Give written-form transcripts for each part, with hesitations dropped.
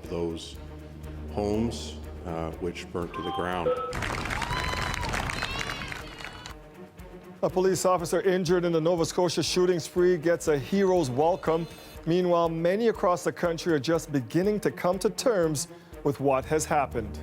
of those homes which burnt to the ground. A police officer injured in the Nova Scotia shooting spree gets a hero's welcome. Meanwhile, many across the country are just beginning to come to terms with what has happened.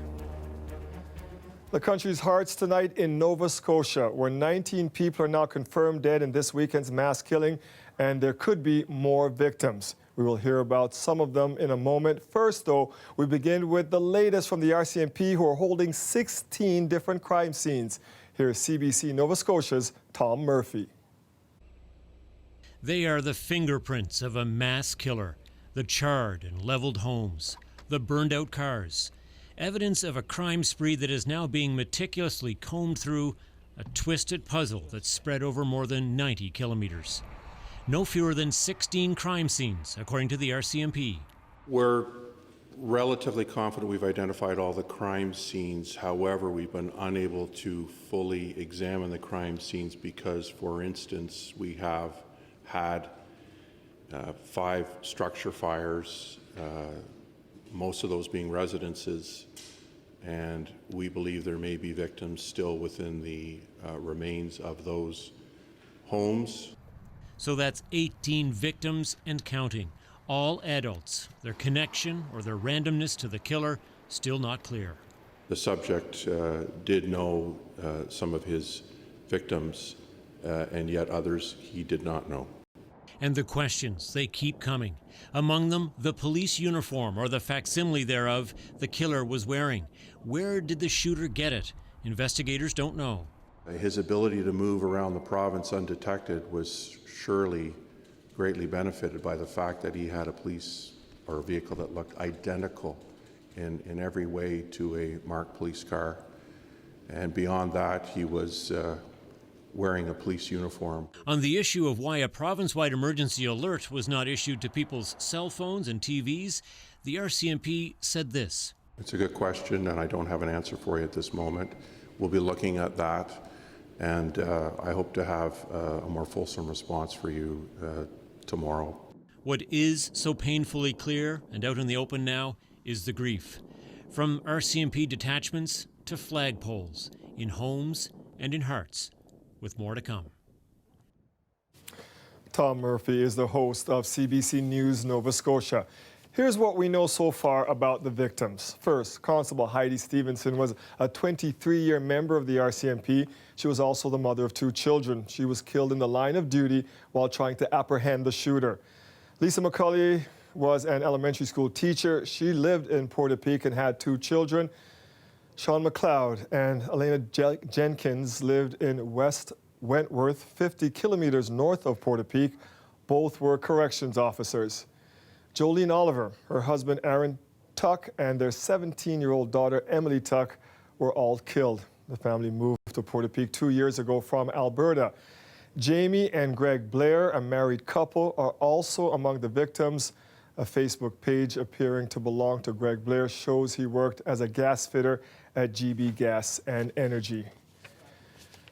The country's hearts tonight in Nova Scotia, where 19 people are now confirmed dead in this weekend's mass killing, and there could be more victims. We will hear about some of them in a moment. First, though, we begin with the latest from the RCMP, who are holding 16 different crime scenes. Here's CBC Nova Scotia's Tom Murphy. They are the fingerprints of a mass killer, the charred and leveled homes, the burned out cars, evidence of a crime spree that is now being meticulously combed through, a twisted puzzle that's spread over more than 90 kilometers. No fewer than 16 crime scenes, according to the RCMP. We're relatively confident we've identified all the crime scenes. However, we've been unable to fully examine the crime scenes because, for instance, we have had 5 structure fires, most of those being residences, and we believe there may be victims still within the remains of those homes. So that's 18 victims and counting, all adults. Their connection or their randomness to the killer still not clear. The subject did know some of his victims, and yet others he did not know. And the questions, they keep coming. Among them, the police uniform, or the facsimile thereof, the killer was wearing. Where did the shooter get it? Investigators don't know. His ability to move around the province undetected was surely greatly benefited by the fact that he had a police or a vehicle that looked identical in every way to a marked police car. And beyond that, he was wearing a police uniform. On the issue of why a province-wide emergency alert was not issued to people's cell phones and TVs, the RCMP said this. It's a good question, and I don't have an answer for you at this moment. We'll be looking at that, and I hope to have a more fulsome response for you tomorrow. What is so painfully clear and out in the open now is the grief. From RCMP detachments to flagpoles, in homes and in hearts, with more to come. Tom Murphy is the host of CBC News Nova Scotia. Here's what we know so far about the victims. First, Constable Heidi Stevenson was a 23-year member of the RCMP. She was also the mother of 2 children. She was killed in the line of duty while trying to apprehend the shooter. Lisa McCulley was an elementary school teacher. She lived in Portapique and had 2 children. Sean McLeod and Elena Jenkins lived in West Wentworth, 50 kilometers north of Portapique. Both were corrections officers. Jolene Oliver, her husband Aaron Tuck, and their 17-year-old daughter Emily Tuck were all killed. The family moved to Portapique 2 years ago from Alberta. Jamie and Greg Blair, a married couple, are also among the victims. A Facebook page appearing to belong to Greg Blair shows he worked as a gas fitter at GB Gas and Energy.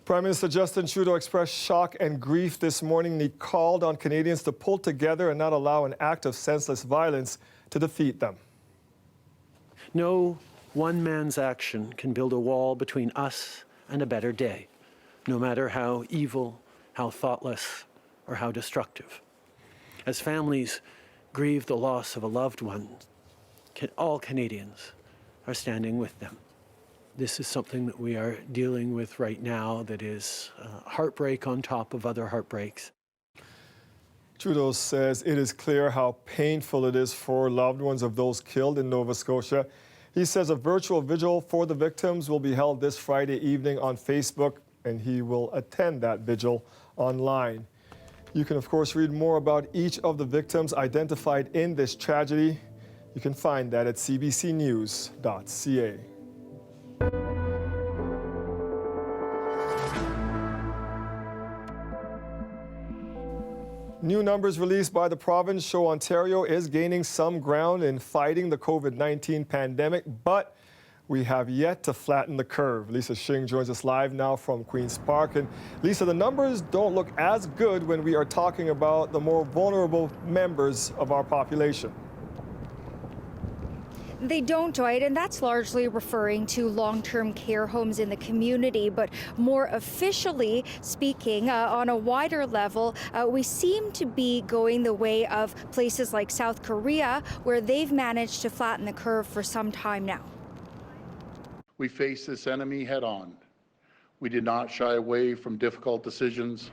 Prime Minister Justin Trudeau expressed shock and grief this morning. He called on Canadians to pull together and not allow an act of senseless violence to defeat them. No one man's action can build a wall between us and a better day, no matter how evil, how thoughtless, or how destructive. As families grieve the loss of a loved one, all Canadians are standing with them. This is something that we are dealing with right now that is heartbreak on top of other heartbreaks. Trudeau says it is clear how painful it is for loved ones of those killed in Nova Scotia. He says a virtual vigil for the victims will be held this Friday evening on Facebook, and he will attend that vigil online. You can, of course, read more about each of the victims identified in this tragedy. You can find that at cbcnews.ca. New numbers released by the province show Ontario is gaining some ground in fighting the COVID-19 pandemic, but we have yet to flatten the curve. Lisa Shing joins us live now from Queen's Park. And Lisa, the numbers don't look as good when we are talking about the more vulnerable members of our population. They don't, Dwight, and that's largely referring to long-term care homes in the community. But more officially speaking, on a wider level, we seem to be going the way of places like South Korea, where they've managed to flatten the curve for some time now. We face this enemy head-on. We did not shy away from difficult decisions.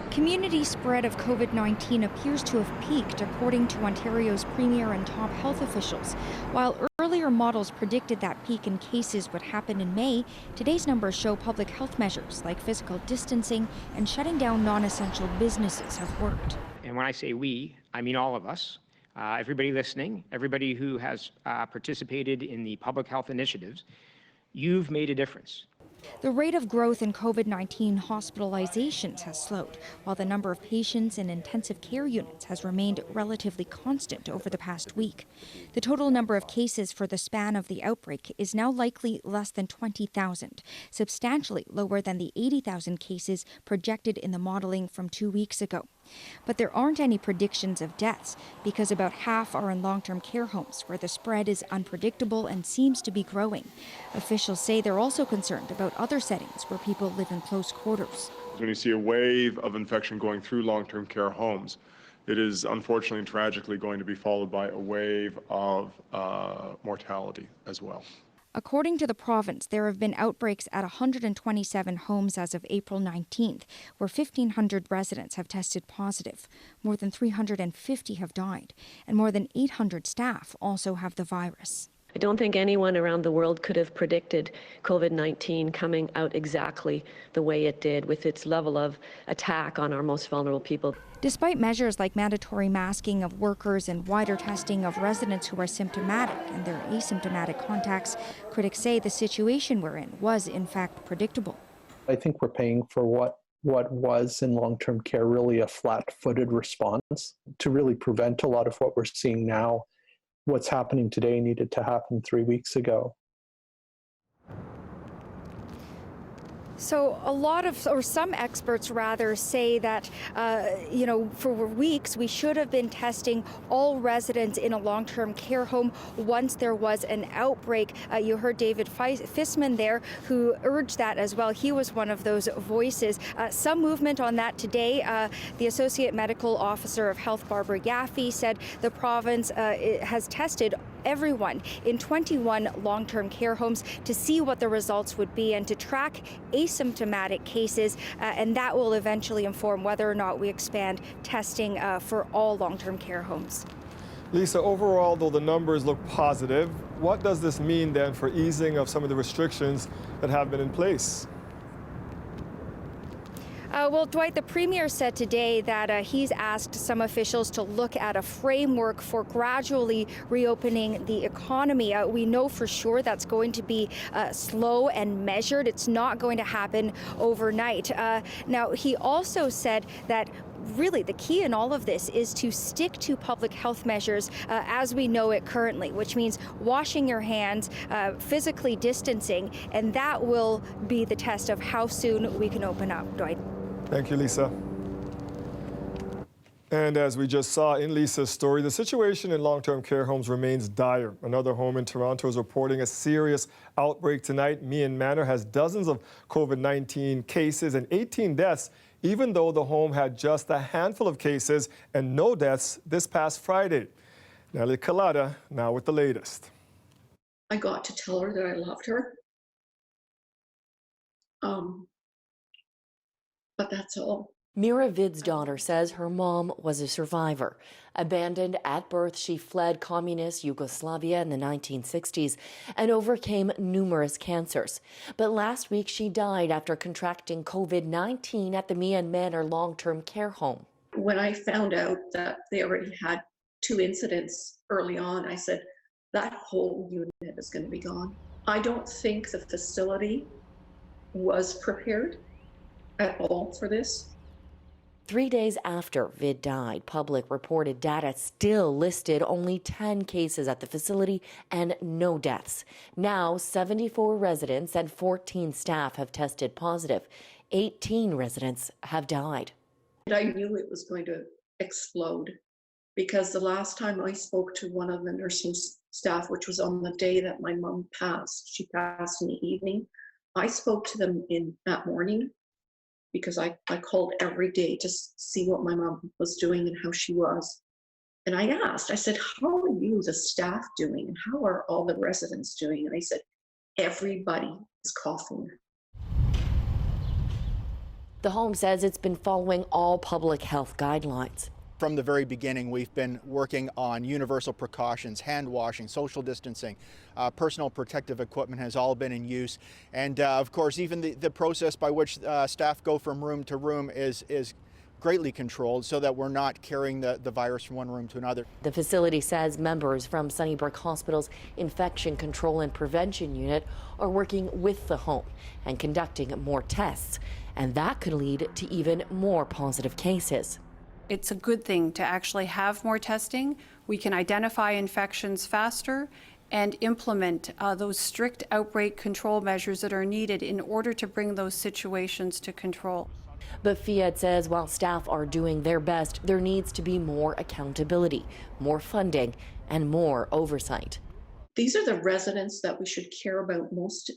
Community spread of COVID-19 appears to have peaked, according to Ontario's premier and top health officials. While earlier models predicted that peak in cases would happen in May, today's numbers show public health measures like physical distancing and shutting down non-essential businesses have worked. And when I say we, I mean all of us, everybody listening, everybody who has participated in the public health initiatives. You've made a difference. The rate of growth in COVID-19 hospitalizations has slowed, while the number of patients in intensive care units has remained relatively constant over the past week. The total number of cases for the span of the outbreak is now likely less than 20,000, substantially lower than the 80,000 cases projected in the modeling from 2 weeks ago. But there aren't any predictions of deaths, because about half are in long-term care homes, where the spread is unpredictable and seems to be growing. Officials say they're also concerned about other settings where people live in close quarters. When you see a wave of infection going through long-term care homes, it is unfortunately and tragically going to be followed by a wave of mortality as well. According to the province, there have been outbreaks at 127 homes as of April 19th, where 1,500 residents have tested positive. More than 350 have died, and more than 800 staff also have the virus. I don't think anyone around the world could have predicted COVID-19 coming out exactly the way it did, with its level of attack on our most vulnerable people. Despite measures like mandatory masking of workers and wider testing of residents who are symptomatic and their asymptomatic contacts, critics say the situation we're in was in fact predictable. I think we're paying for what was in long-term care really a flat-footed response to really prevent a lot of what we're seeing now. What's happening today needed to happen 3 weeks ago. So a lot of, or some experts rather, say that, for weeks we should have been testing all residents in a long-term care home once there was an outbreak. You heard David Fissman there, who urged that as well. He was one of those voices. Some movement on that today. The Associate Medical Officer of Health, Barbara Yaffe, said the province has tested everyone in 21 long-term care homes to see what the results would be and to track asymptomatic cases, and that will eventually inform whether or not we expand testing for all long-term care homes. Lisa, overall, though the numbers look positive, what does this mean then for easing of some of the restrictions that have been in place? Well, Dwight, the Premier said today that he's asked some officials to look at a framework for gradually reopening the economy. We know for sure that's going to be slow and measured. It's not going to happen overnight. Now, he also said that really the key in all of this is to stick to public health measures as we know it currently, which means washing your hands, physically distancing, and that will be the test of how soon we can open up. Dwight. Thank you, Lisa. And as we just saw in Lisa's story, the situation in long-term care homes remains dire. Another home in Toronto is reporting a serious outbreak tonight. Meehan Manor has dozens of COVID-19 cases and 18 deaths, even though the home had just a handful of cases and no deaths this past Friday. Nellie Kalada now with the latest. I got to tell her that I loved her. But that's all. Mira Vid's daughter says her mom was a survivor. Abandoned at birth, she fled communist Yugoslavia in the 1960s and overcame numerous cancers. But last week, she died after contracting COVID-19 at the Meehan Manor long-term care home. When I found out that they already had 2 incidents early on, I said, that whole unit is going to be gone. I don't think the facility was prepared at all for this. 3 days after Vid died, public reported data still listed only 10 cases at the facility and no deaths. Now, 74 residents and 14 staff have tested positive. 18 residents have died. I knew it was going to explode because the last time I spoke to one of the nurses staff, which was on the day that my mom passed. She passed in the evening. I spoke to them in that morning because I called every day to see what my mom was doing and how she was. And I asked, I said, how are you, the staff, doing? And how are all the residents doing? And they said, everybody is coughing. The home says it's been following all public health guidelines. From the very beginning, we've been working on universal precautions, hand washing, social distancing, personal protective equipment has all been in use. And of course, even the process by which staff go from room to room is greatly controlled so that we're not carrying the virus from one room to another. The facility says members from Sunnybrook Hospital's Infection Control and Prevention Unit are working with the home and conducting more tests, and that could lead to even more positive cases. It's a good thing to actually have more testing. We can identify infections faster and implement those strict outbreak control measures that are needed in order to bring those situations to control. But Fiat says while staff are doing their best, there needs to be more accountability, more funding, and more oversight. These are the residents that we should care about most.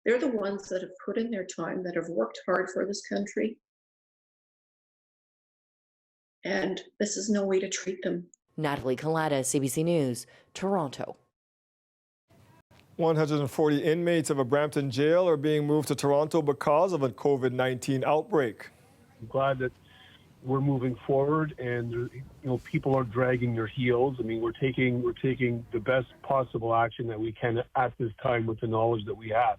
They're the ones that have put in their time, that have worked hard for this country. And this is no way to treat them. Natalie Collada, CBC News, Toronto. 140 inmates of a Brampton jail are being moved to Toronto because of a COVID-19 outbreak. I'm glad that we're moving forward, and people are dragging their heels. I mean, we're taking the best possible action that we can at this time with the knowledge that we have.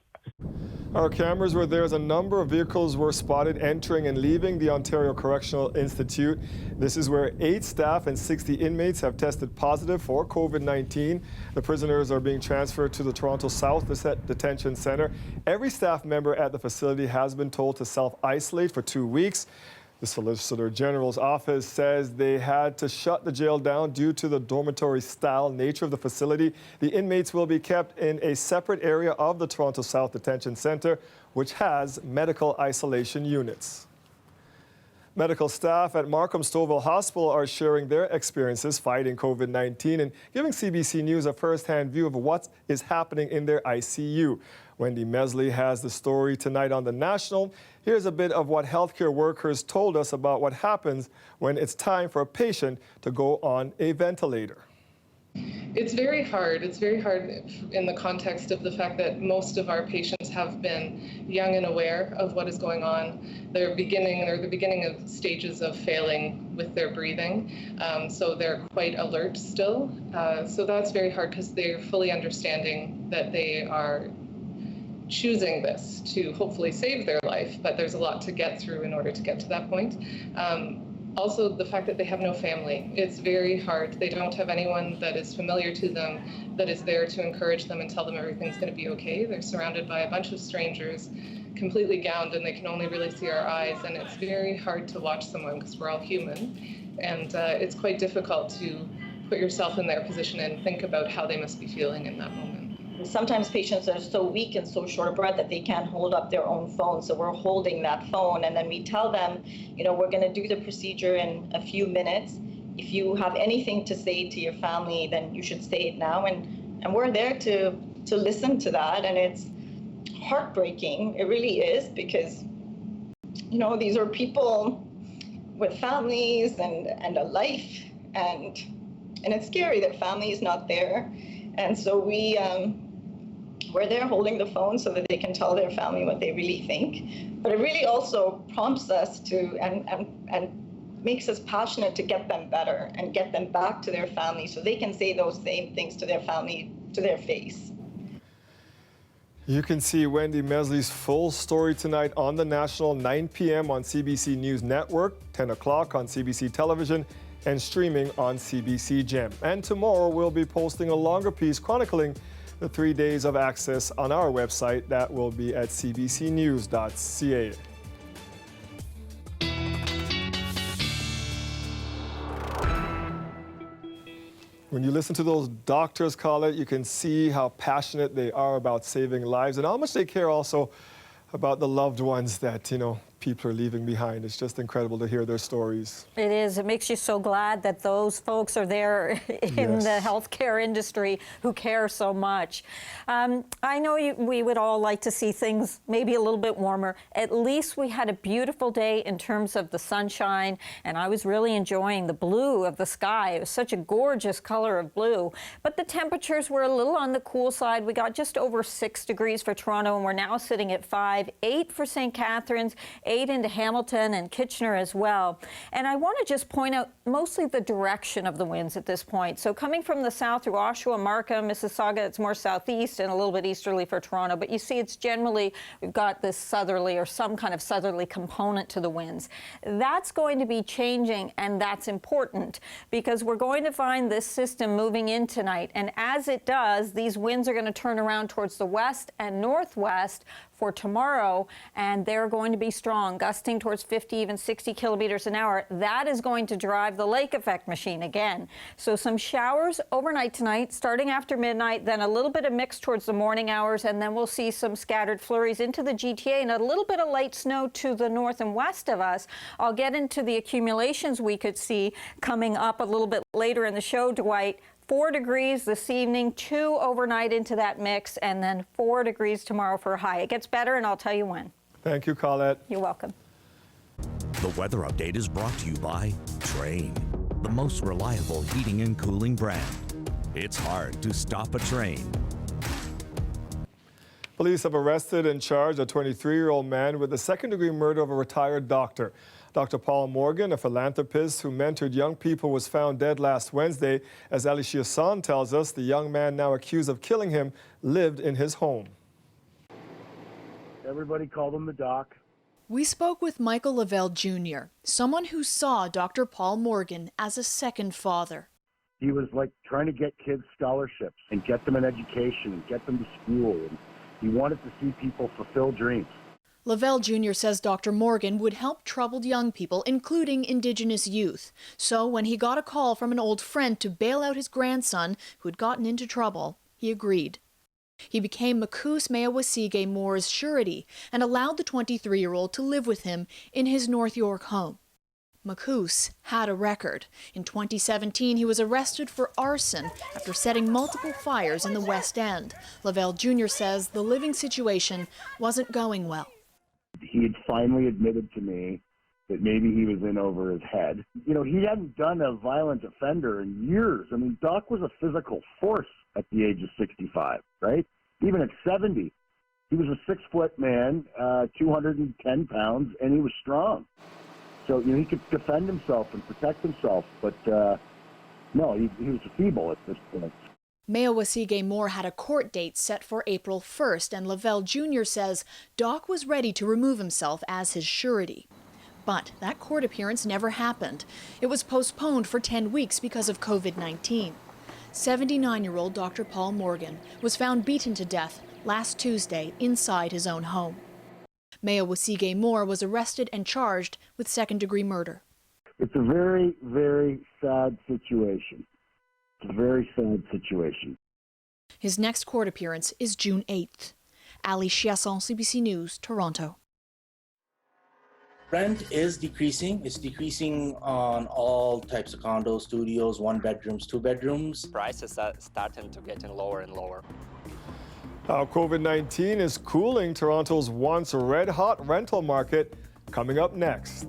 Our cameras were there as a number of vehicles were spotted entering and leaving the Ontario Correctional Institute. This is where 8 staff and 60 inmates have tested positive for COVID-19. The prisoners are being transferred to the Toronto South Detention Centre. Every staff member at the facility has been told to self-isolate for 2 weeks. The Solicitor General's office says they had to shut the jail down due to the dormitory-style nature of the facility. The inmates will be kept in a separate area of the Toronto South Detention Centre, which has medical isolation units. Medical staff at Markham Stouffville Hospital are sharing their experiences fighting COVID-19 and giving CBC News a first-hand view of what is happening in their ICU. Wendy Mesley has the story tonight on The National. Here's a bit of what healthcare workers told us about what happens when it's time for a patient to go on a ventilator. It's very hard. It's very hard in the context of the fact that most of our patients have been young and aware of what is going on. They're the beginning of stages of failing with their breathing, so they're quite alert still. So that's very hard because they're fully understanding that they are choosing this to hopefully save their life, but there's a lot to get through in order to get to that point. Also, the fact that they have no family. It's very hard. They don't have anyone that is familiar to them, that is there to encourage them and tell them everything's going to be okay. They're surrounded by a bunch of strangers, completely gowned, and they can only really see our eyes. And it's very hard to watch someone because we're all human. And it's quite difficult to put yourself in their position and think about how they must be feeling in that moment. Sometimes patients are so weak and so short of breath that they can't hold up their own phone. So we're holding that phone, and then we tell them, we're going to do the procedure in a few minutes. If you have anything to say to your family, then you should say it now. And we're there to listen to that. And it's heartbreaking. It really is, because, these are people with families and a life. And it's scary that family is not there. And so we're there holding the phone so that they can tell their family what they really think. But it really also prompts us to and makes us passionate to get them better and get them back to their family so they can say those same things to their family to their face. You can see Wendy Mesley's full story tonight on The National, 9 p.m. on CBC News Network, 10 o'clock on CBC Television, and streaming on CBC Gem. And tomorrow we'll be posting a longer piece chronicling the 3 days of access on our website. That will be at cbcnews.ca. When you listen to those doctors call it, you can see how passionate they are about saving lives and how much they care also about the loved ones that, people are leaving behind. It's just incredible to hear their stories. It is. It makes you so glad that those folks are there in the healthcare industry who care so much. I know we would all like to see things maybe a little bit warmer. At least we had a beautiful day in terms of the sunshine, and I was really enjoying the blue of the sky. It was such a gorgeous color of blue. But the temperatures were a little on the cool side. We got just over 6 degrees for Toronto, and we're now sitting at 5, 8 for St. Catharines, 8 into Hamilton and Kitchener as well. And I want to just point out mostly the direction of the winds at this point. So coming from the south through Oshawa, Markham, Mississauga, it's more southeast and a little bit easterly for Toronto. But you see it's generally, we've got this southerly or some kind of southerly component to the winds. That's going to be changing, and that's important because we're going to find this system moving in tonight. And as it does, these winds are going to turn around towards the west and northwest for tomorrow, and they're going to be strong, gusting towards 50, even 60 kilometers an hour. That is going to drive the lake effect machine again. So some showers overnight tonight, starting after midnight, then a little bit of mix towards the morning hours, and then we'll see some scattered flurries into the GTA and a little bit of light snow to the north and west of us. I'll get into the accumulations we could see coming up a little bit later in the show, Dwight. 4 degrees this evening, 2 overnight into that mix, and then 4 degrees tomorrow for a high. It gets better, and I'll tell you when. Thank you, Colette. You're welcome. The weather update is brought to you by Train, the most reliable heating and cooling brand. It's hard to stop a train. Police have arrested and charged a 23-year-old man with the second-degree murder of a retired doctor. Dr. Paul Morgan, a philanthropist who mentored young people, was found dead last Wednesday. As Ali Chiasson tells us, the young man now accused of killing him lived in his home. Everybody called him the doc. We spoke with Michael Lavelle Jr., someone who saw Dr. Paul Morgan as a second father. He was like trying to get kids scholarships and get them an education and get them to school. And he wanted to see people fulfill dreams. Lavelle Jr. says Dr. Morgan would help troubled young people, including Indigenous youth. So when he got a call from an old friend to bail out his grandson, who had gotten into trouble, he agreed. He became Makoos Mayawasige Moore's surety and allowed the 23-year-old to live with him in his North York home. Makoos had a record. In 2017, he was arrested for arson after setting multiple fires in the West End. Lavelle Jr. says the living situation wasn't going well. He had finally admitted to me that maybe he was in over his head. You know, he hadn't done a violent offender in years. I mean, Doc was a physical force at the age of 65, right? Even at 70, he was a 6-foot man, 210 pounds, and he was strong. So, you know, he could defend himself and protect himself, but no, he was feeble at this point. Mayawasige Moore had a court date set for April 1st, and Lavelle Jr. says Doc was ready to remove himself as his surety. But that court appearance never happened. It was postponed for 10 weeks because of COVID-19. 79-year-old Dr. Paul Morgan was found beaten to death last Tuesday inside his own home. Mayawasige Moore was arrested and charged with second-degree murder. It's a very, very sad situation. It's a very sad situation. His next court appearance is June 8th. Ali Chiasson, CBC News, Toronto. Rent is decreasing. It's decreasing on all types of condos, studios, 1 bedrooms, 2 bedrooms. Prices are starting to get lower and lower. How COVID-19 is cooling Toronto's once red-hot rental market, coming up next.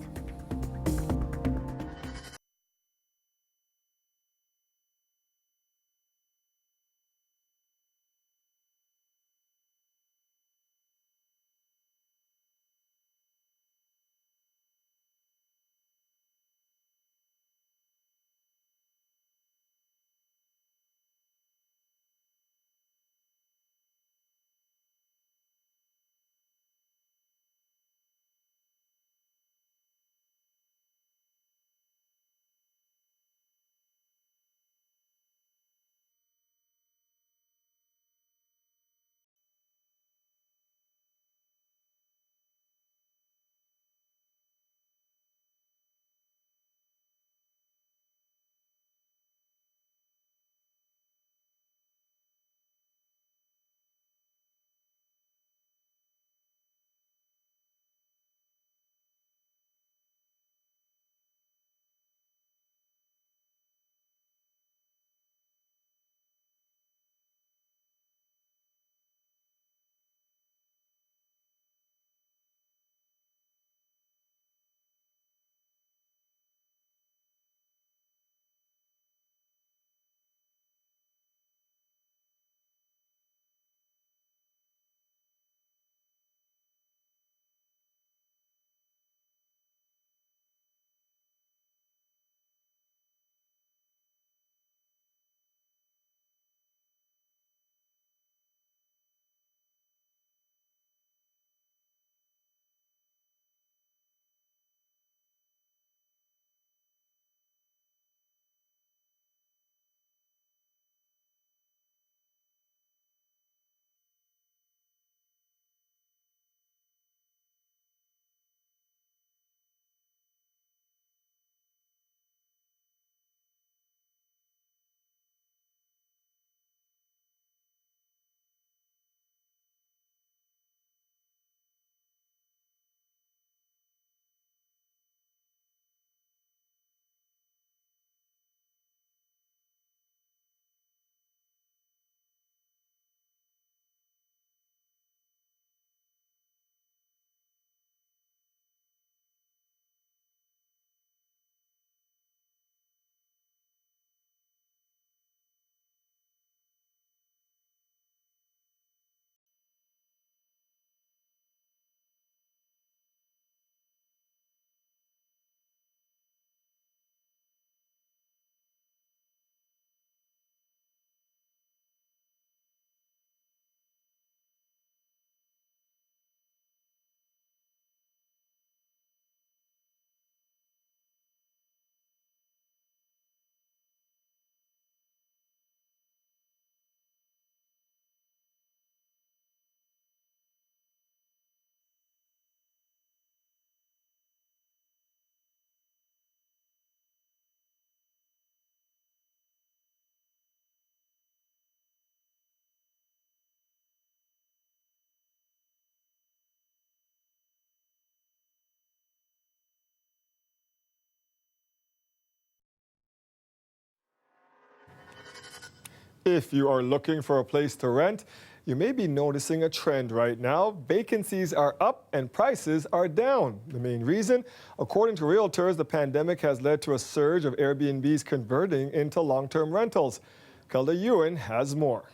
If you are looking for a place to rent, you may be noticing a trend right now. Vacancies are up and prices are down. The main reason, according to realtors, the pandemic has led to a surge of Airbnbs converting into long-term rentals. Kelda Ewan has more.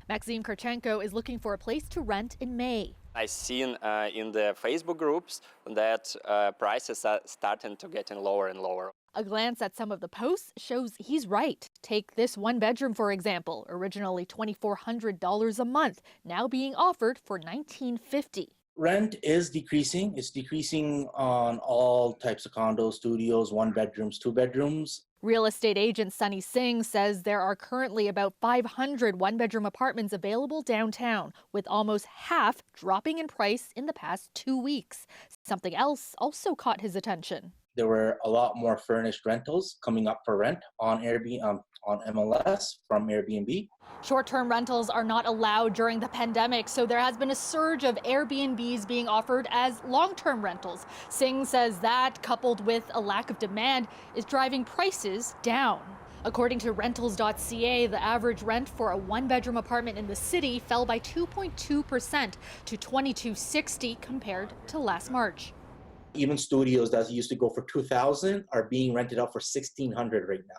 Maxim Karchenko is looking for a place to rent in May. I've seen in the Facebook groups that prices are starting to get lower and lower. A glance at some of the posts shows he's right. Take this one bedroom, for example, originally $2,400 a month, now being offered for $1,950. Rent is decreasing. It's decreasing on all types of condos, studios, one bedrooms, two bedrooms. Real estate agent Sunny Singh says there are currently about 500 one-bedroom apartments available downtown, with almost half dropping in price in the past 2 weeks. Something else also caught his attention. There were a lot more furnished rentals coming up for rent on Airbnb, on MLS from Airbnb. Short-term rentals are not allowed during the pandemic, so there has been a surge of Airbnbs being offered as long-term rentals. Singh says that, coupled with a lack of demand, is driving prices down. According to rentals.ca, the average rent for a one-bedroom apartment in the city fell by 2.2% to $2,260 compared to last March. Even studios that used to go for $2,000 are being rented out for $1,600 right now.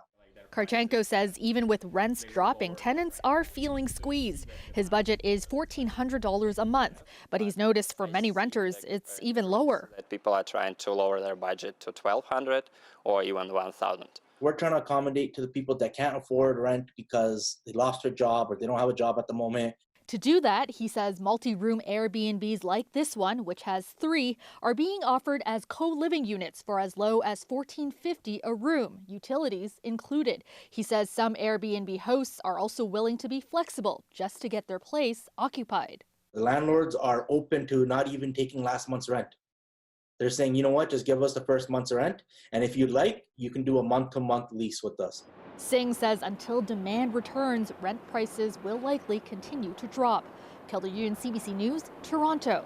Karchenko says even with rents dropping, tenants are feeling squeezed. His budget is $1,400 a month, but he's noticed for many renters it's even lower. People are trying to lower their budget to $1,200 or even $1,000. We're trying to accommodate to the people that can't afford rent because they lost their job or they don't have a job at the moment. To do that, he says multi-room Airbnbs like this one, which has 3, are being offered as co-living units for as low as $1,450 a room, utilities included. He says some Airbnb hosts are also willing to be flexible just to get their place occupied. The landlords are open to not even taking last month's rent. They're saying, you know what, just give us the first month's rent, and if you'd like, you can do a month-to-month lease with us. Singh says until demand returns, rent prices will likely continue to drop. Kelda Yoon, CBC News, Toronto.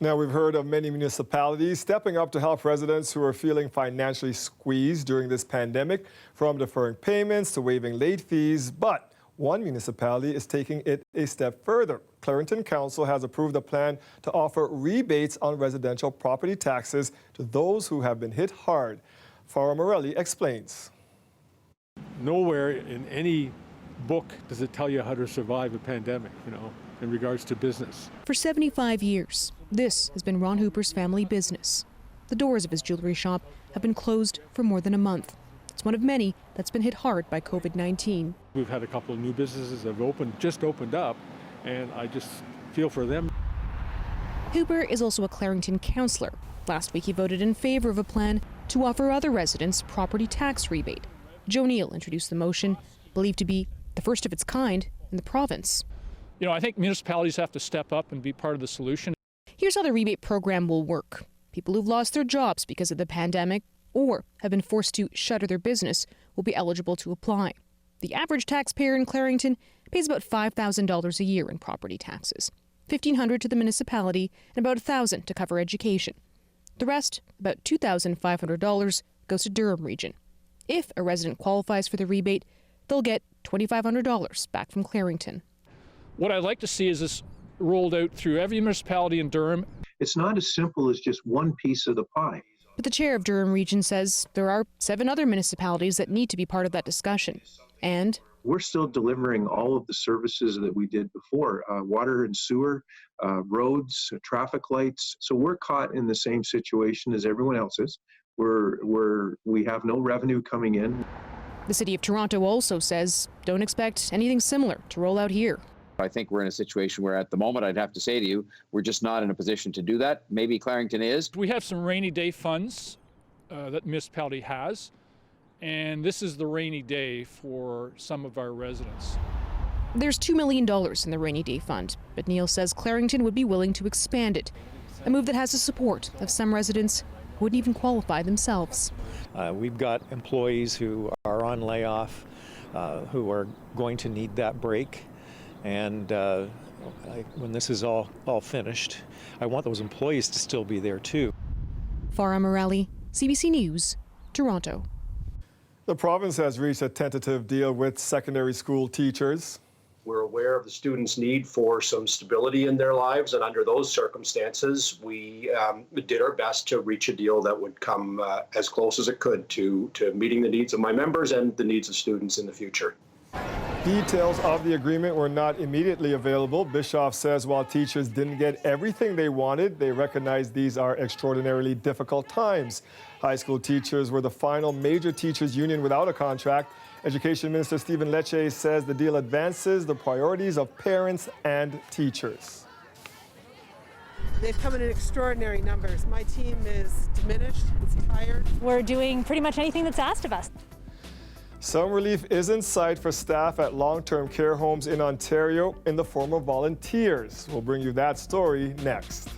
Now, we've heard of many municipalities stepping up to help residents who are feeling financially squeezed during this pandemic, from deferring payments to waiving late fees. But one municipality is taking it a step further. Clarington Council has approved a plan to offer rebates on residential property taxes to those who have been hit hard. Farah Morelli explains. Nowhere in any book does it tell you how to survive a pandemic, in regards to business. For 75 years, this has been Ron Hooper's family business. The doors of his jewelry shop have been closed for more than a month. It's one of many that's been hit hard by COVID-19. We've had a couple of new businesses that have just opened up, and I just feel for them. Hooper is also a Clarington councillor. Last week he voted in favor of a plan to offer other residents property tax rebate. Joe Neal introduced the motion, believed to be the first of its kind in the province. I think municipalities have to step up and be part of the solution. Here's how the rebate program will work. People who've lost their jobs because of the pandemic or have been forced to shutter their business will be eligible to apply. The average taxpayer in Clarington pays about $5,000 a year in property taxes, $1,500 to the municipality and about $1,000 to cover education. The rest, about $2,500, goes to Durham Region. If a resident qualifies for the rebate, they'll get $2,500 back from Clarington. What I'd like to see is this rolled out through every municipality in Durham. It's not as simple as just one piece of the pie. But the chair of Durham Region says there are 7 other municipalities that need to be part of that discussion. And we're still delivering all of the services that we did before, water and sewer, roads, traffic lights. So we're caught in the same situation as everyone else is. We have no revenue coming in. The City of Toronto also says don't expect anything similar to roll out here. I think we're in a situation where at the moment, I'd have to say to you, we're just not in a position to do that. Maybe Clarington is. We have some rainy day funds that the municipality has, and this is the rainy day for some of our residents. There's $2 million in the rainy day fund, but Neil says Clarington would be willing to expand it, a move that has the support of some residents who wouldn't even qualify themselves. We've got employees who are on layoff, who are going to need that break. And when this is all finished, I want those employees to still be there too. Farah Morelli, CBC News, Toronto. The province has reached a tentative deal with secondary school teachers. We're aware of the students' need for some stability in their lives, and under those circumstances, we did our best to reach a deal that would come as close as it could to meeting the needs of my members and the needs of students in the future. Details of the agreement were not immediately available. Bischoff says while teachers didn't get everything they wanted, they recognize these are extraordinarily difficult times. High school teachers were the final major teachers union without a contract. Education Minister Stephen Lecce says the deal advances the priorities of parents and teachers. They've come in extraordinary numbers. My team is diminished, it's tired. We're doing pretty much anything that's asked of us. Some relief is in sight for staff at long-term care homes in Ontario in the form of volunteers. We'll bring you that story next.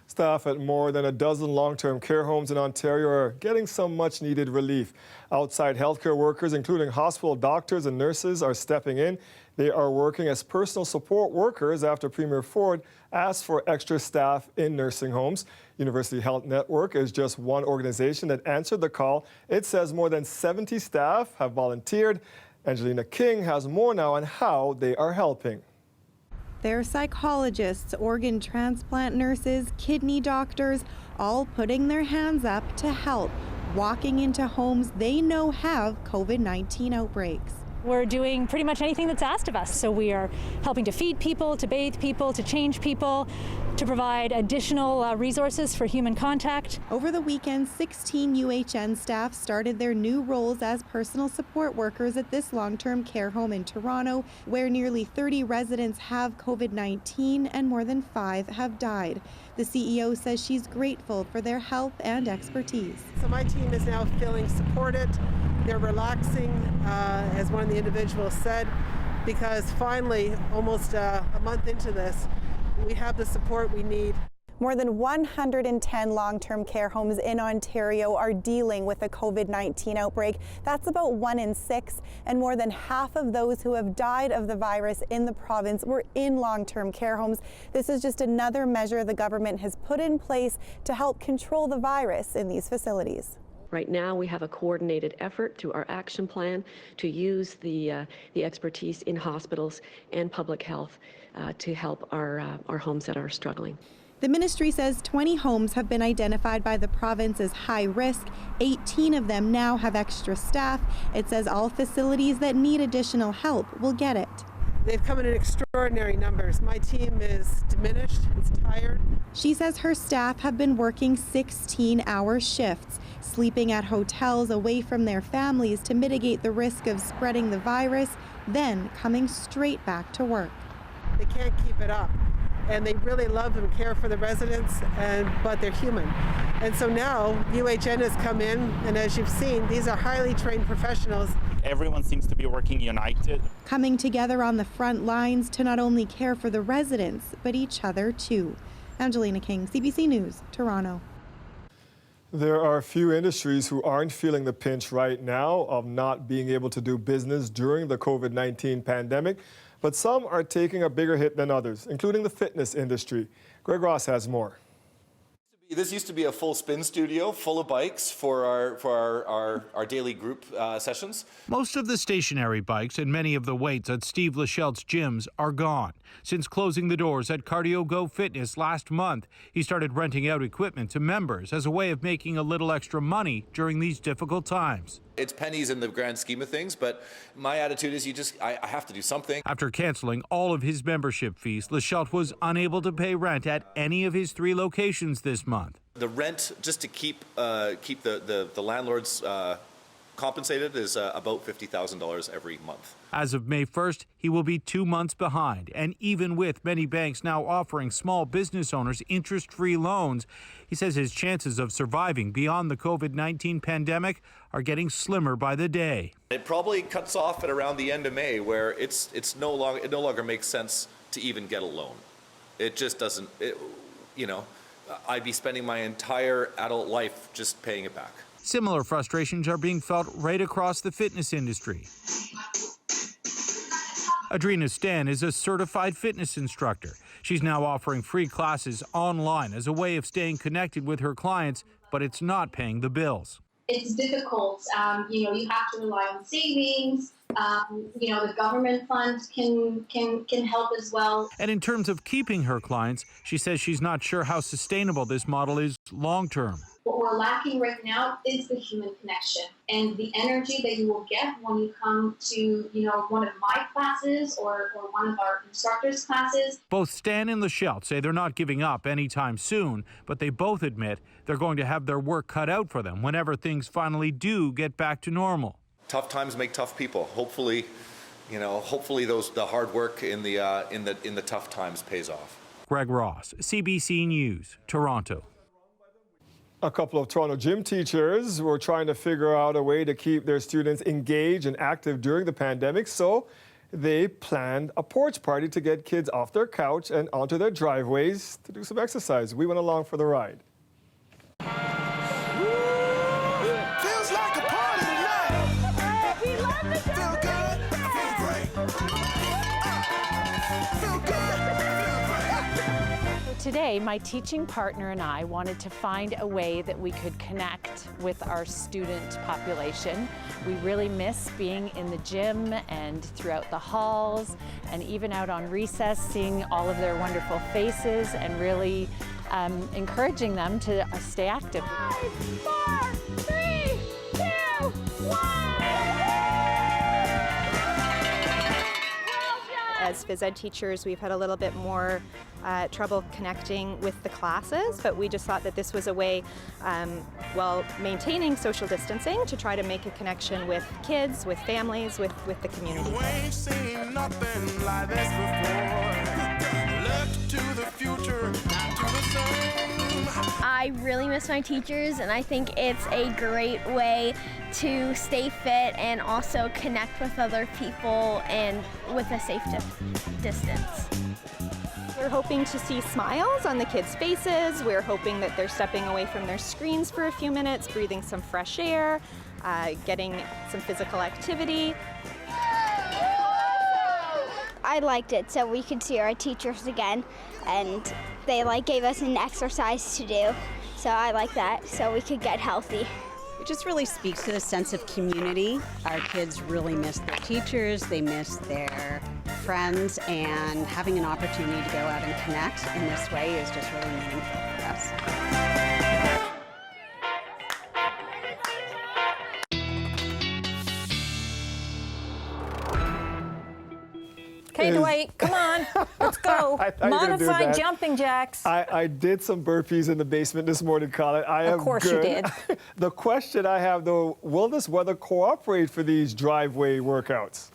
Staff at more than a dozen long-term care homes in Ontario are getting some much-needed relief. Outside healthcare workers, including hospital doctors and nurses, are stepping in. They are working as personal support workers after Premier Ford asked for extra staff in nursing homes. University Health Network is just one organization that answered the call. It says more than 70 staff have volunteered. Angelina King has more now on how they are helping. There are psychologists, organ transplant nurses, kidney doctors, all putting their hands up to help, walking into homes they know have COVID-19 outbreaks. We're doing pretty much anything that's asked of us. So we are helping to feed people, to bathe people, to change people, to provide additional resources for human contact. Over the weekend, 16 UHN staff started their new roles as personal support workers at this long-term care home in Toronto, where nearly 30 residents have COVID-19 and more than 5 have died. The CEO says she's grateful for their help and expertise. So my team is now feeling supported. They're relaxing, as one of the individuals said, because finally, almost a month into this, we have the support we need. More than 110 long-term care homes in Ontario are dealing with a COVID-19 outbreak. That's about 1 in 6, and more than half of those who have died of the virus in the province were in long-term care homes. This is just another measure the government has put in place to help control the virus in these facilities. Right now, we have a coordinated effort through our action plan to use the expertise in hospitals and public health to help our homes that are struggling. The ministry says 20 homes have been identified by the province as high risk. 18 of them now have extra staff. It says all facilities that need additional help will get it. They've come in extraordinary numbers. My team is diminished, it's tired. She says her staff have been working 16-hour shifts, sleeping at hotels away from their families to mitigate the risk of spreading the virus, then coming straight back to work. They can't keep it up. And they really love and care for the residents, but they're human. And so now UHN has come in, and as you've seen, these are highly trained professionals. Everyone seems to be working united. Coming together on the front lines to not only care for the residents, but each other too. Angelina King, CBC News, Toronto. There are a few industries who aren't feeling the pinch right now of not being able to do business during the COVID-19 pandemic, but some are taking a bigger hit than others, including the fitness industry. Greg Ross has more. This used to be a full spin studio full of bikes for our daily group sessions. Most of the stationary bikes and many of the weights at Steve Lachelte's gyms are gone. Since closing the doors at Cardio Go Fitness last month, he started renting out equipment to members as a way of making a little extra money during these difficult times. It's pennies in the grand scheme of things, but my attitude is I have to do something. After canceling all of his membership fees, Lachelte was unable to pay rent at any of his 3 locations this month. The rent, just to keep the landlords compensated, is about $50,000 every month. As of May 1st, he will be 2 months behind. And even with many banks now offering small business owners interest-free loans, he says his chances of surviving beyond the COVID-19 pandemic are getting slimmer by the day. It probably cuts off at around the end of May, where it no longer makes sense to even get a loan. It just doesn't. I'd be spending my entire adult life just paying it back. Similar frustrations are being felt right across the fitness industry. Adrina Stan is a certified fitness instructor. She's now offering free classes online as a way of staying connected with her clients, but it's not paying the bills. It's difficult. You have to rely on savings. The government funds can help as well. And in terms of keeping her clients, she says she's not sure how sustainable this model is long term. What we're lacking right now is the human connection and the energy that you will get when you come to, one of my classes or one of our instructors' classes. Both Stan and Lachelte say they're not giving up anytime soon, but they both admit they're going to have their work cut out for them whenever things finally do get back to normal. Tough times make tough people. Hopefully the hard work in the tough times pays off. Greg Ross, CBC News, Toronto. A couple of Toronto gym teachers were trying to figure out a way to keep their students engaged and active during the pandemic, so they planned a porch party to get kids off their couch and onto their driveways to do some exercise. We went along for the ride. Today, my teaching partner and I wanted to find a way that we could connect with our student population. We really miss being in the gym and throughout the halls and even out on recess, seeing all of their wonderful faces and really encouraging them to stay active. 5, 4, 3, 2, 1. As phys ed teachers, we've had a little bit more trouble connecting with the classes, but we just thought that this was a way, while maintaining social distancing, to try to make a connection with kids, with families, with the community. You ain't seen nothing like this before. Look to the future, not to the sun. I really miss my teachers, and I think it's a great way to stay fit and also connect with other people and with a safe distance. We're hoping to see smiles on the kids' faces. We're hoping that they're stepping away from their screens for a few minutes, breathing some fresh air, getting some physical activity. I liked it so we could see our teachers again, and they gave us an exercise to do. So I like that, so we could get healthy. It just really speaks to the sense of community. Our kids really miss their teachers, they miss their friends, and having an opportunity to go out and connect in this way is just really meaningful for us. Okay, Dwight, come on, let's go. Modified jumping jacks. I did some burpees in the basement this morning, Colin. I am Of course good. you did. The question I have, though, will this weather cooperate for these driveway workouts?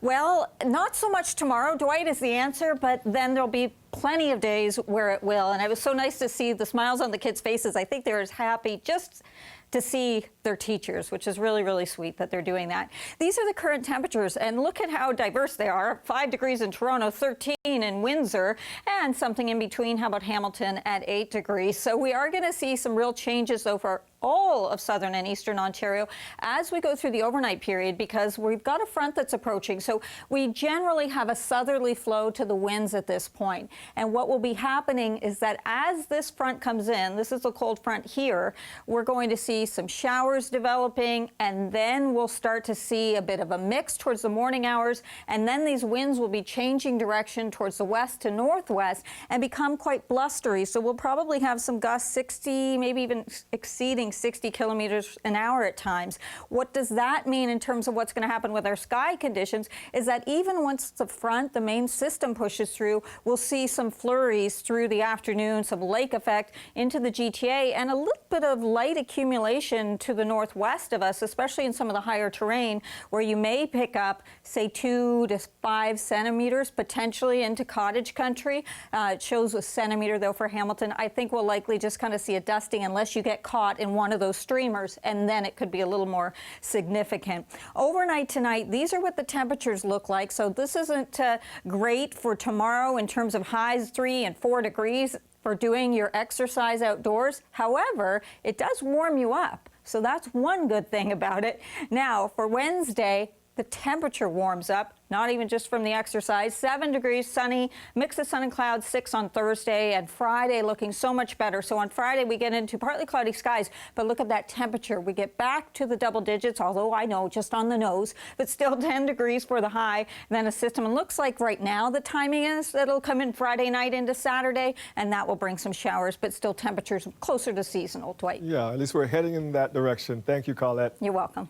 Well, not so much tomorrow, Dwight, is the answer, but then there'll be plenty of days where it will. And it was so nice to see the smiles on the kids' faces. I think they're as happy just to see their teachers, which is really, really sweet that they're doing that. These are the current temperatures, and look at how diverse they are. 5 degrees in Toronto, 13 in Windsor, and something in between. How about Hamilton at 8 degrees? So we are going to see some real changes over all of southern and eastern Ontario as we go through the overnight period, because we've got a front that's approaching. So we generally have a southerly flow to the winds at this point. And what will be happening is that as this front comes in, this is the cold front here, we're going to see some showers developing, and then we'll start to see a bit of a mix towards the morning hours, and then these winds will be changing direction towards the west to northwest and become quite blustery. So we'll probably have some gusts 60, maybe even exceeding 60 kilometers an hour at times. What does that mean in terms of what's going to happen with our sky conditions is that even once the front, the main system pushes through, we'll see some flurries through the afternoon, some lake effect into the GTA, and a little bit of light accumulation to the northwest of us, especially in some of the higher terrain, where you may pick up, say, 2 to 5 centimeters potentially into cottage country. It shows a centimeter, though, for Hamilton. I think we'll likely just kind of see a dusting unless you get caught in one of those streamers, and then it could be a little more significant. Overnight tonight, these are what the temperatures look like. So this isn't great for tomorrow in terms of highs 3 and 4 degrees for doing your exercise outdoors. However, it does warm you up. So that's one good thing about it. Now, for Wednesday, the temperature warms up, not even just from the exercise. 7 degrees, sunny, mix of sun and clouds, 6 on Thursday, and Friday looking so much better. So on Friday, we get into partly cloudy skies, but look at that temperature. We get back to the double digits, although I know just on the nose, but still 10 degrees for the high. And then a system, and looks like right now the timing is that it'll come in Friday night into Saturday, and that will bring some showers, but still temperatures closer to seasonal, Dwight. Yeah, at least we're heading in that direction. Thank you, Colette. You're welcome.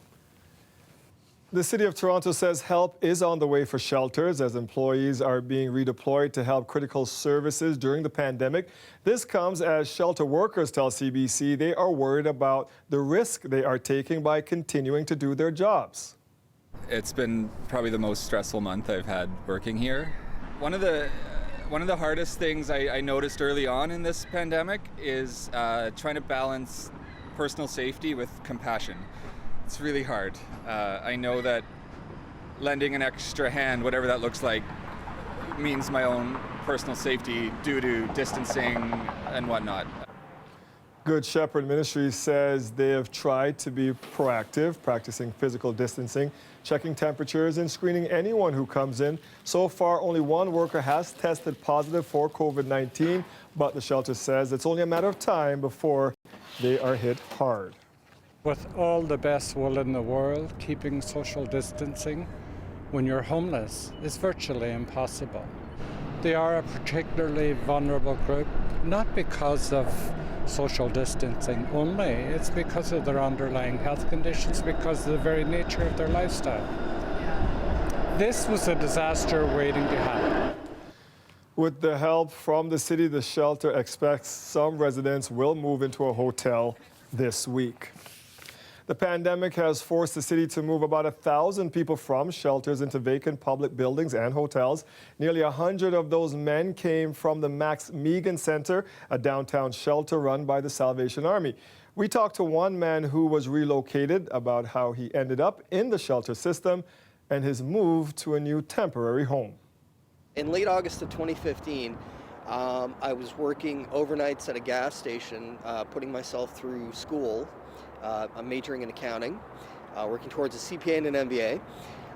The City of Toronto says help is on the way for shelters as employees are being redeployed to help critical services during the pandemic. This comes as shelter workers tell CBC they are worried about the risk they are taking by continuing to do their jobs. It's been probably the most stressful month I've had working here. One of the hardest things I noticed early on in this pandemic is trying to balance personal safety with compassion. It's really hard. I know that lending an extra hand, whatever that looks like, means my own personal safety due to distancing and whatnot. Good Shepherd Ministries says they have tried to be proactive, practicing physical distancing, checking temperatures, and screening anyone who comes in. So far, only one worker has tested positive for COVID-19, but the shelter says it's only a matter of time before they are hit hard. With all the best will in the world, keeping social distancing when you're homeless is virtually impossible. They are a particularly vulnerable group, not because of social distancing only, it's because of their underlying health conditions, because of the very nature of their lifestyle. This was a disaster waiting to happen. With the help from the city, the shelter expects some residents will move into a hotel this week. The pandemic has forced the city to move about 1,000 people from shelters into vacant public buildings and hotels. Nearly 100 of those men came from the Max Megan Center, a downtown shelter run by the Salvation Army. We talked to one man who was relocated about how he ended up in the shelter system and his move to a new temporary home. In late August of 2015, I was working overnights at a gas station, putting myself through school. I'm majoring in accounting, working towards a CPA and an MBA.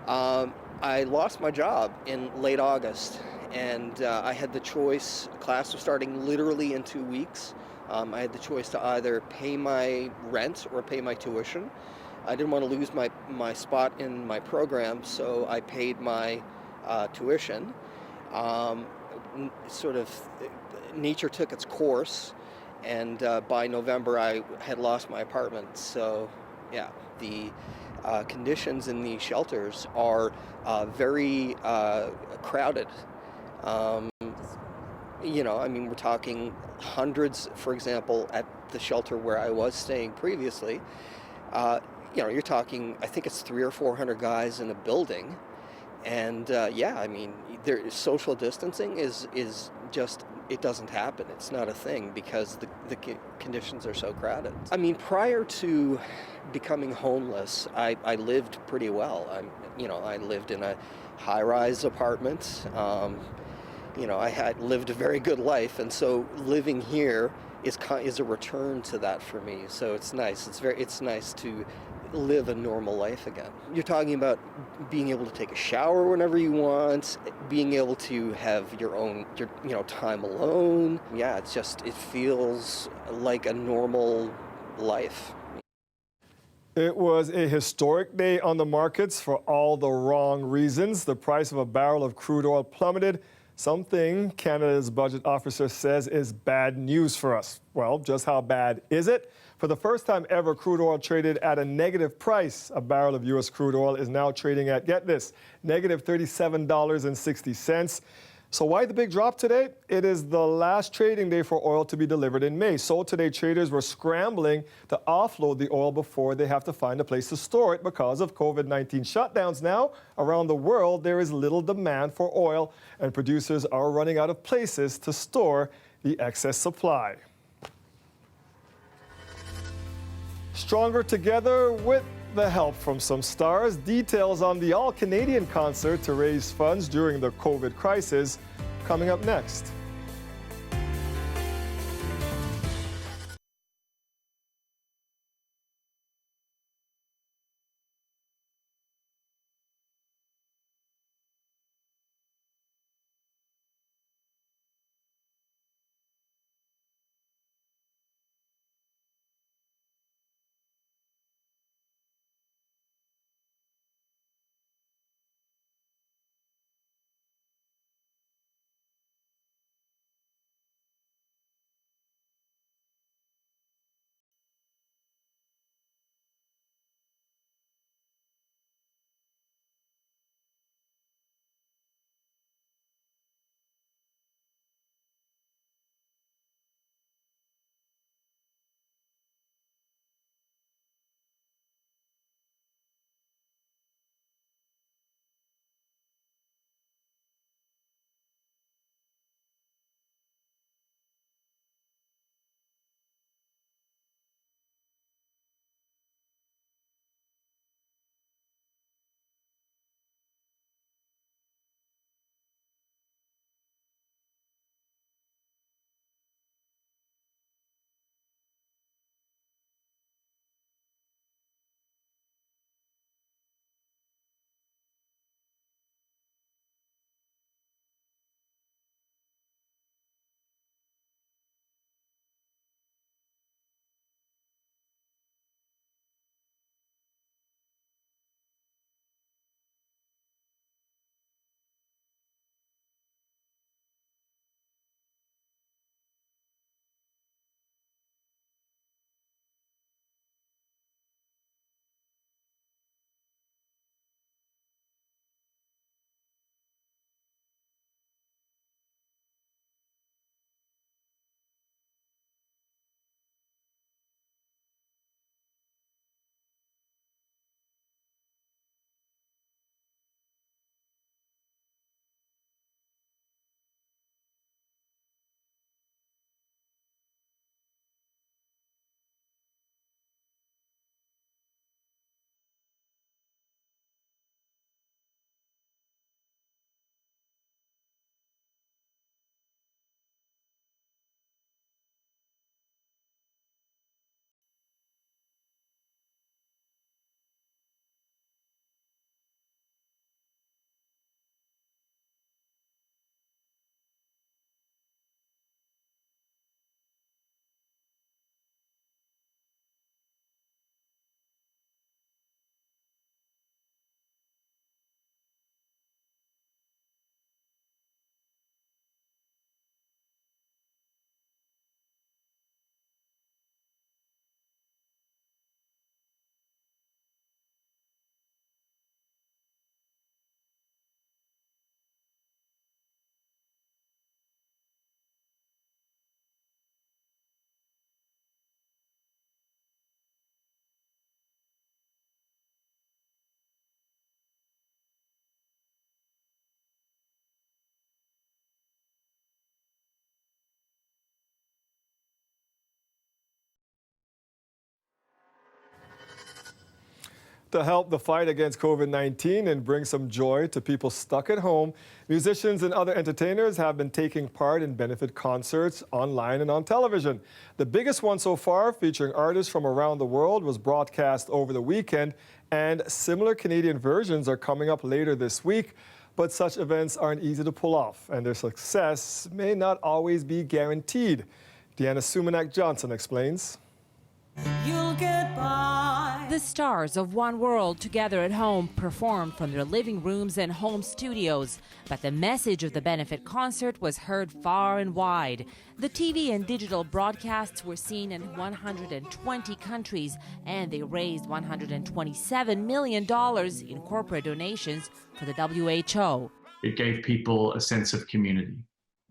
I lost my job in late August, and I had the choice. Class was starting literally in 2 weeks. I had the choice to either pay my rent or pay my tuition. I didn't want to lose my spot in my program, so I paid my tuition. Sort of nature took its course, and by November I had lost my apartment. So yeah, the conditions in the shelters are very crowded. You know, I mean, we're talking hundreds, for example, at the shelter where I was staying previously. You know, you're talking, I think it's 300 or 400 guys in a building. And yeah, I mean, social distancing is just, it doesn't happen. It's not a thing because the conditions are so crowded. I mean, prior to becoming homeless, I lived pretty well. I lived in a high-rise apartment. You know, I had lived a very good life, and so living here is a return to that for me. So it's nice. It's nice to live a normal life again. You're talking about being able to take a shower whenever you want, being able to have your time alone. Yeah, it feels like a normal life. It was a historic day on the markets for all the wrong reasons. The price of a barrel of crude oil plummeted, something Canada's budget officer says is bad news for us. Well, just how bad is it? For the first time ever, crude oil traded at a negative price. A barrel of U.S. crude oil is now trading at, get this, negative $37.60. So why the big drop today? It is the last trading day for oil to be delivered in May. So today, traders were scrambling to offload the oil before they have to find a place to store it because of COVID-19 shutdowns. Now, around the world, there is little demand for oil, and producers are running out of places to store the excess supply. Stronger together with the help from some stars. Details on the all-Canadian concert to raise funds during the COVID crisis coming up next. To help the fight against COVID-19 and bring some joy to people stuck at home, musicians and other entertainers have been taking part in benefit concerts online and on television. The biggest one so far, featuring artists from around the world, was broadcast over the weekend, and similar Canadian versions are coming up later this week. But such events aren't easy to pull off, and their success may not always be guaranteed. Deanna Sumanak-Johnson explains. You'll get by. The stars of One World together at home performed from their living rooms and home studios. But the message of the benefit concert was heard far and wide. The TV and digital broadcasts were seen in 120 countries, and they raised $127 million in corporate donations for the WHO. It gave people a sense of community.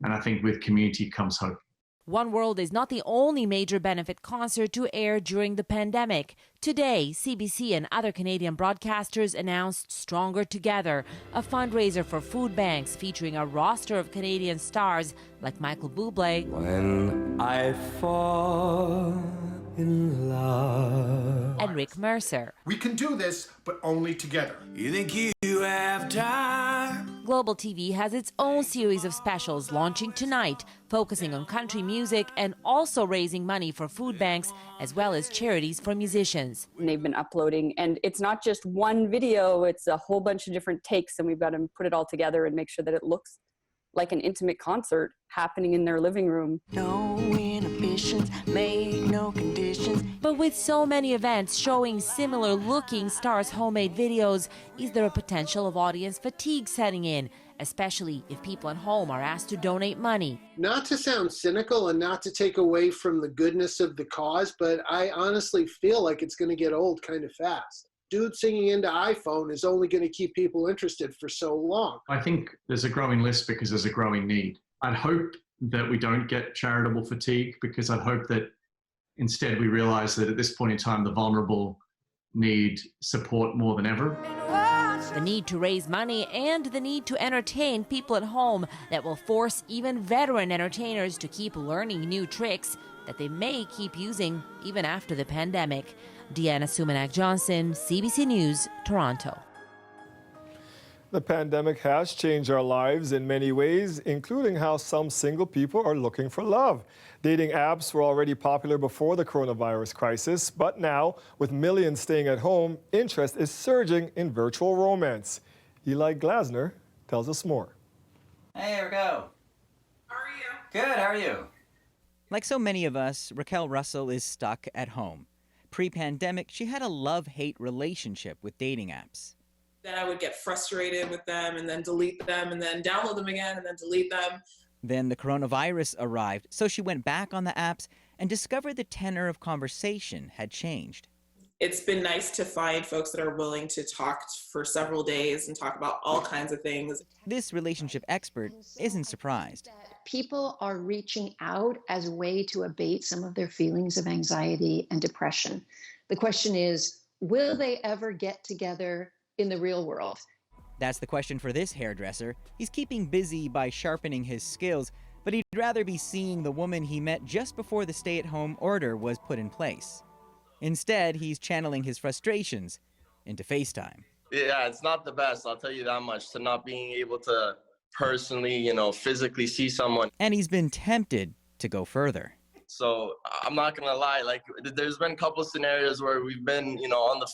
And I think with community comes hope. One World is not the only major benefit concert to air during the pandemic. Today, CBC and other Canadian broadcasters announced Stronger Together, a fundraiser for food banks featuring a roster of Canadian stars like Michael Bublé. When I fall in love. And Rick Mercer. We can do this, but only together. You think you have time? Global TV has its own series of specials launching tonight, focusing on country music and also raising money for food banks as well as charities for musicians. And they've been uploading, and it's not just one video, it's a whole bunch of different takes, and we've got to put it all together and make sure that it looks like an intimate concert happening in their living room. No inhibitions, make no conditions. But with so many events showing similar looking stars' homemade videos, is there a potential of audience fatigue setting in, especially if people at home are asked to donate money? Not to sound cynical and not to take away from the goodness of the cause, but I honestly feel like it's going to get old kind of fast. Dude singing into iPhone is only going to keep people interested for so long. I think there's a growing list because there's a growing need. I'd hope that we don't get charitable fatigue, because I'd hope that instead we realize that at this point in time, the vulnerable need support more than ever. The need to raise money and the need to entertain people at home that will force even veteran entertainers to keep learning new tricks that they may keep using even after the pandemic. Deanna Sumanak-Johnson, CBC News, Toronto. The pandemic has changed our lives in many ways, including how some single people are looking for love. Dating apps were already popular before the coronavirus crisis, but now, with millions staying at home, interest is surging in virtual romance. Eli Glasner tells us more. Hey, Raquel. How are you? Good, how are you? Like so many of us, Raquel Russell is stuck at home. Pre-pandemic, she had a love-hate relationship with dating apps. Then I would get frustrated with them and then delete them and then download them again and then delete them. Then the coronavirus arrived, so she went back on the apps and discovered the tenor of conversation had changed. It's been nice to find folks that are willing to talk for several days and talk about all kinds of things. This relationship expert isn't surprised. People are reaching out as a way to abate some of their feelings of anxiety and depression. The question is, will they ever get together in the real world? That's the question for this hairdresser. He's keeping busy by sharpening his skills, but he'd rather be seeing the woman he met just before the stay-at-home order was put in place. Instead, he's channeling his frustrations into FaceTime. Yeah, it's not the best, I'll tell you that much, to not being able to personally, physically see someone. And he's been tempted to go further. So I'm not gonna lie, like there's been a couple scenarios where we've been, on the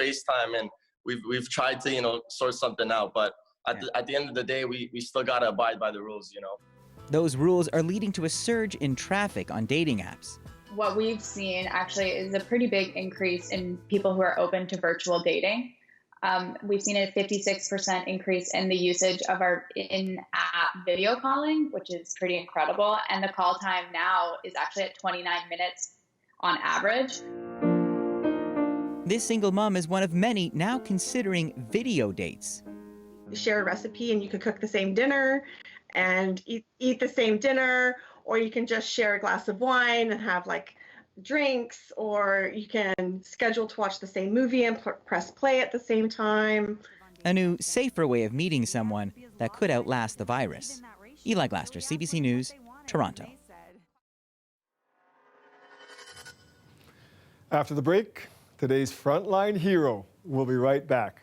FaceTime, and we've tried to, sort something out. But at the end of the day, we still gotta abide by the rules, Those rules are leading to a surge in traffic on dating apps. What we've seen actually is a pretty big increase in people who are open to virtual dating. We've seen a 56% increase in the usage of our in-app video calling, which is pretty incredible. And the call time now is actually at 29 minutes on average. This single mom is one of many now considering video dates. Share a recipe and you can cook the same dinner and eat the same dinner, or you can just share a glass of wine and have drinks, or you can schedule to watch the same movie and press play at the same time. A new, safer way of meeting someone that could outlast the virus. Eli Glasner, CBC News, Toronto. After the break, today's Frontline Hero. We'll be right back.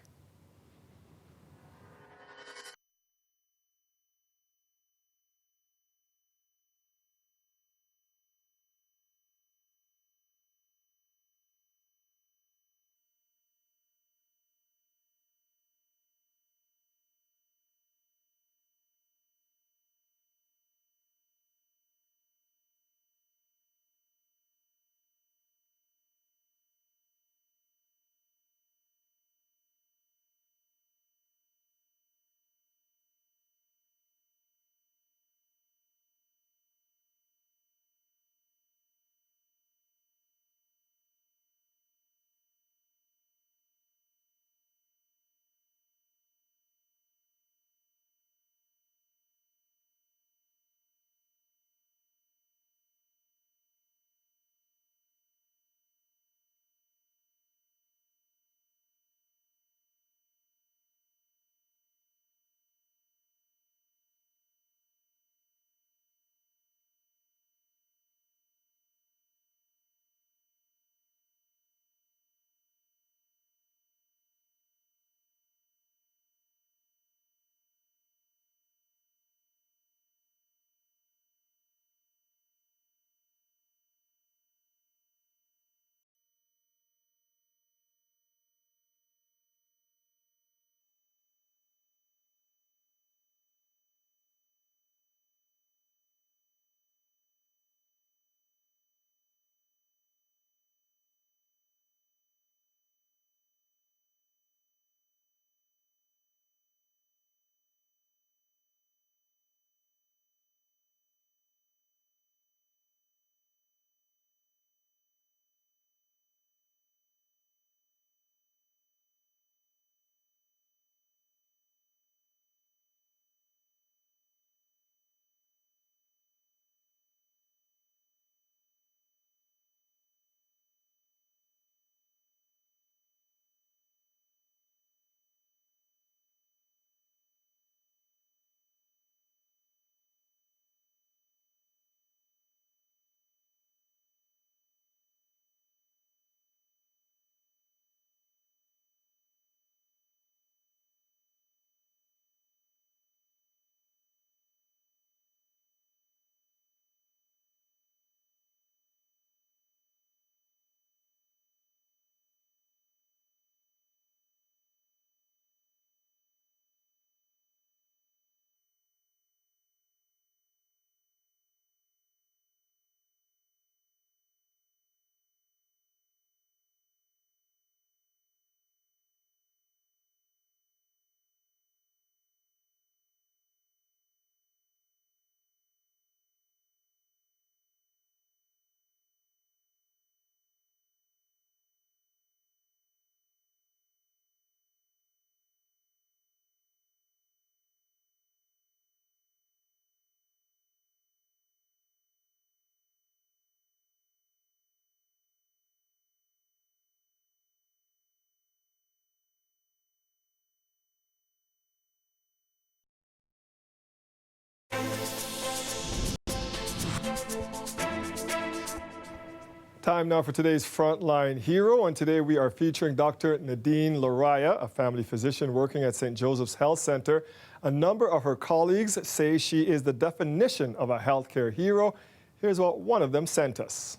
Time now for today's Frontline Hero, and today we are featuring Dr. Nadine Laraya, a family physician working at St. Joseph's Health Center. A number of her colleagues say she is the definition of a healthcare hero. Here's what one of them sent us.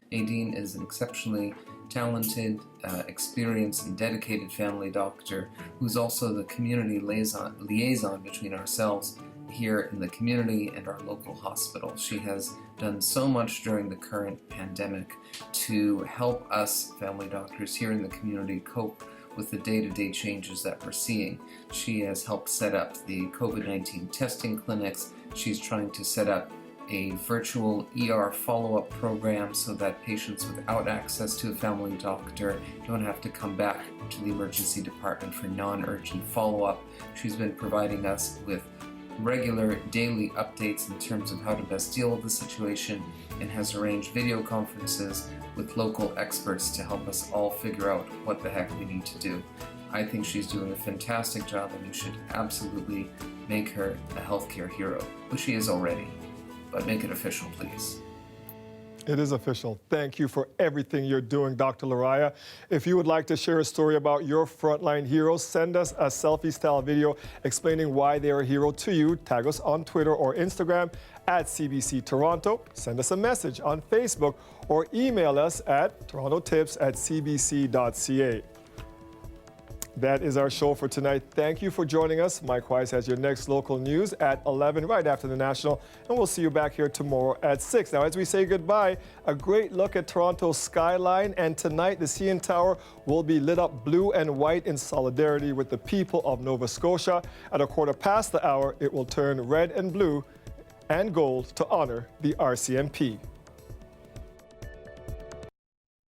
Nadine is an exceptionally talented, experienced, and dedicated family doctor who's also the community liaison between ourselves here in the community and our local hospital. She has done so much during the current pandemic to help us family doctors here in the community cope with the day-to-day changes that we're seeing. She has helped set up the COVID-19 testing clinics. She's trying to set up a virtual ER follow-up program so that patients without access to a family doctor don't have to come back to the emergency department for non-urgent follow-up. She's been providing us with regular daily updates in terms of how to best deal with the situation and has arranged video conferences with local experts to help us all figure out what the heck we need to do. I think she's doing a fantastic job and you should absolutely make her a healthcare hero, which she is already, but make it official, please. It is official. Thank you for everything you're doing, Dr. Lariah. If you would like to share a story about your frontline heroes, send us a selfie-style video explaining why they are a hero to you. Tag us on Twitter or Instagram at CBC Toronto. Send us a message on Facebook or email us at torontotips@cbc.ca. That is our show for tonight. Thank you for joining us. Mike Weiss has your next local news at 11, right after the National, and we'll see you back here tomorrow at 6. Now, as we say goodbye, a great look at Toronto's skyline, and tonight the CN Tower will be lit up blue and white in solidarity with the people of Nova Scotia. At 1:15 the hour, it will turn red and blue and gold to honor the RCMP.